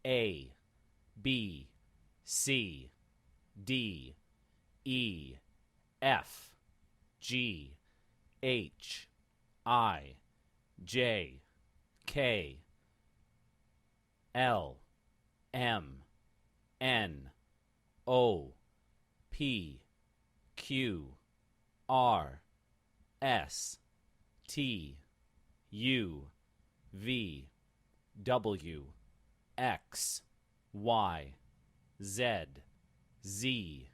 A, B, C, D, E, F, G, H, I, J, K, L, M, N, O, P, Q, R, S, T, U, V, W, X, Y, Z, Z,